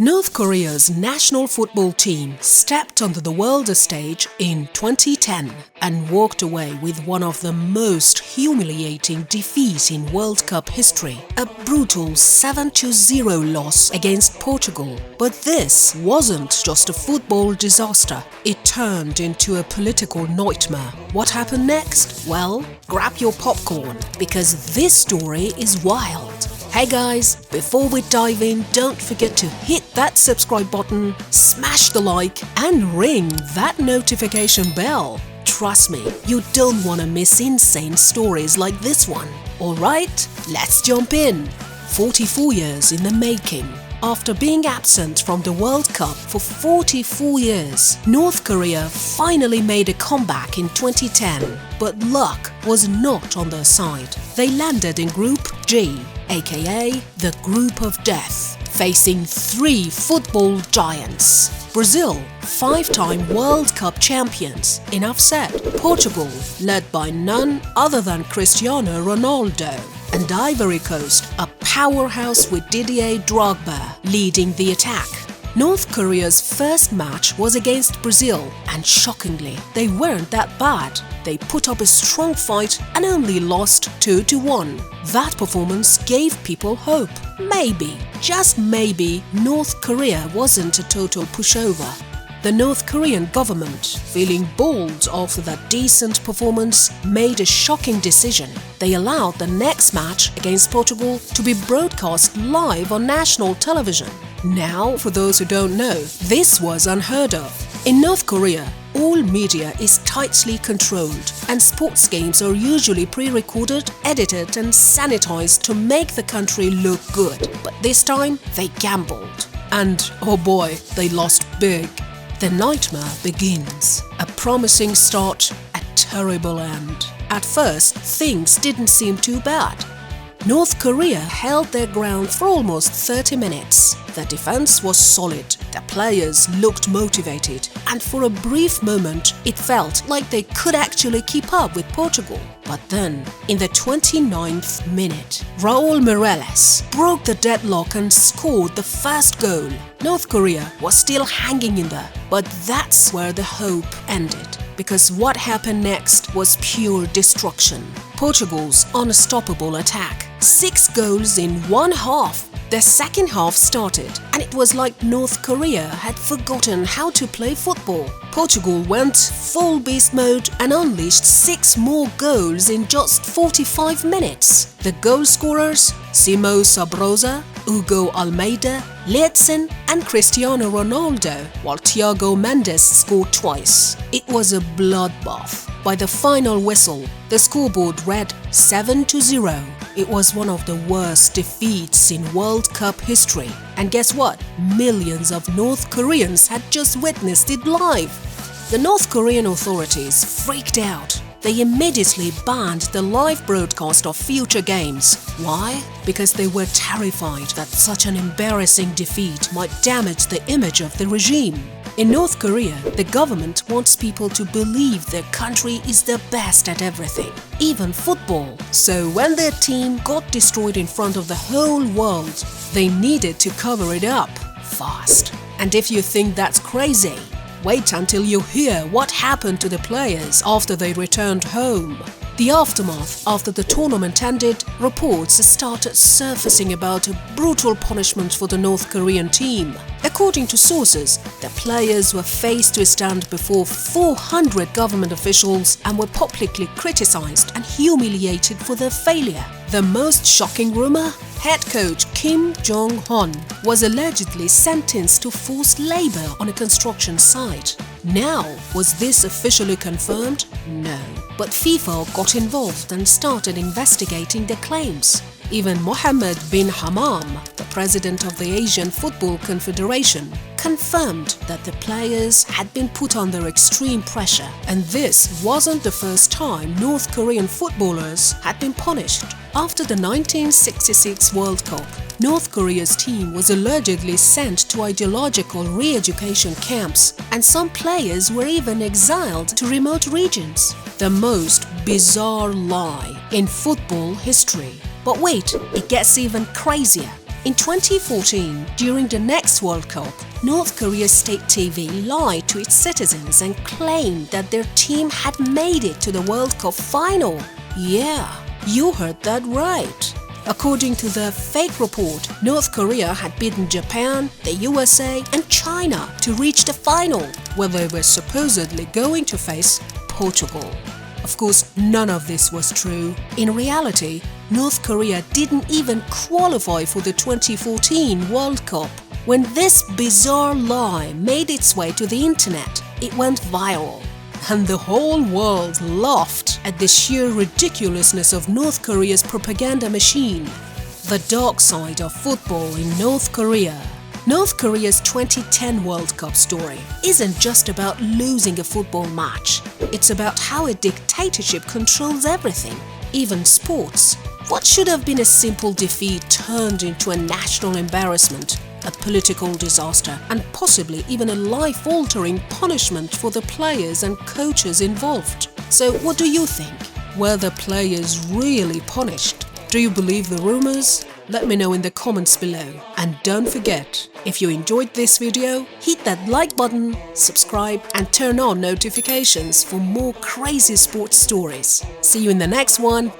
North Korea's national football team stepped onto the world stage in 2010 and walked away with one of the most humiliating defeats in World Cup history, a brutal 7-0 loss against Portugal. But this wasn't just a football disaster, it turned into a political nightmare. What happened next? Well, grab your popcorn, because this story is wild. Hey guys, before we dive in, don't forget to hit that subscribe button, smash the like and ring that notification bell. Trust me, you don't want to miss insane stories like this one. Alright, let's jump in. 44 years in the making. After being absent from the World Cup for 44 years, North Korea finally made a comeback in 2010. But luck was not on their side. They landed in Group G, aka the Group of Death, facing three football giants. Brazil, five-time World Cup champions. Enough said. Portugal, led by none other than Cristiano Ronaldo. And Ivory Coast, a powerhouse with Didier Drogba leading the attack. North Korea's first match was against Brazil, and shockingly, they weren't that bad. They put up a strong fight and only lost 2-1. That performance gave people hope. Maybe, just maybe, North Korea wasn't a total pushover. The North Korean government, feeling bold after that decent performance, made a shocking decision. They allowed the next match against Portugal to be broadcast live on national television. Now, for those who don't know, this was unheard of. In North Korea, all media is tightly controlled, and sports games are usually pre-recorded, edited and sanitized to make the country look good. But this time, they gambled. And oh boy, they lost big. The nightmare begins. A promising start, a terrible end. At first, things didn't seem too bad. North Korea held their ground for almost 30 minutes. The defense was solid, the players looked motivated, and for a brief moment it felt like they could actually keep up with Portugal. But then, in the 29th minute, Raul Meireles broke the deadlock and scored the first goal. North Korea was still hanging in there, but that's where the hope ended. Because what happened next was pure destruction. Portugal's unstoppable attack. 6 goals in one half. The second half started, and it was like North Korea had forgotten how to play football. Portugal went full beast mode and unleashed 6 more goals in just 45 minutes. The goal scorers: Simo Sabrosa, Hugo Almeida, Lietzen and Cristiano Ronaldo, while Thiago Mendes scored twice. It was a bloodbath. By the final whistle, the scoreboard read 7-0. It was one of the worst defeats in World Cup history. And guess what? Millions of North Koreans had just witnessed it live. The North Korean authorities freaked out. They immediately banned the live broadcast of future games. Why? Because they were terrified that such an embarrassing defeat might damage the image of the regime. In North Korea, the government wants people to believe their country is the best at everything, even football. So when their team got destroyed in front of the whole world, they needed to cover it up fast. And if you think that's crazy, wait until you hear what happened to the players after they returned home. The aftermath after the tournament ended, reports started surfacing about a brutal punishment for the North Korean team. According to sources, the players were faced to stand before 400 government officials and were publicly criticized and humiliated for their failure. The most shocking rumor? Head coach Kim Jong-un was allegedly sentenced to forced labor on a construction site. Now, was this officially confirmed? No. But FIFA got involved and started investigating the claims. Even Mohammed bin Hammam, the president of the Asian Football Confederation, confirmed that the players had been put under extreme pressure. And this wasn't the first time North Korean footballers had been punished. After the 1966 World Cup, North Korea's team was allegedly sent to ideological re-education camps, and some players were even exiled to remote regions. The most bizarre lie in football history. But wait, it gets even crazier. In 2014, during the next World Cup, North Korea's state TV lied to its citizens and claimed that their team had made it to the World Cup final. Yeah, you heard that right. According to the fake report, North Korea had beaten Japan, the USA and China to reach the final, where they were supposedly going to face Portugal. Of course, none of this was true. In reality, North Korea didn't even qualify for the 2014 World Cup. When this bizarre lie made its way to the internet, it went viral. And the whole world laughed at the sheer ridiculousness of North Korea's propaganda machine. The dark side of football in North Korea. North Korea's 2010 World Cup story isn't just about losing a football match. It's about how a dictatorship controls everything, even sports. What should have been a simple defeat turned into a national embarrassment, a political disaster, and possibly even a life-altering punishment for the players and coaches involved. So what do you think? Were the players really punished? Do you believe the rumors? Let me know in the comments below. And don't forget, if you enjoyed this video, hit that like button, subscribe and turn on notifications for more crazy sports stories. See you in the next one.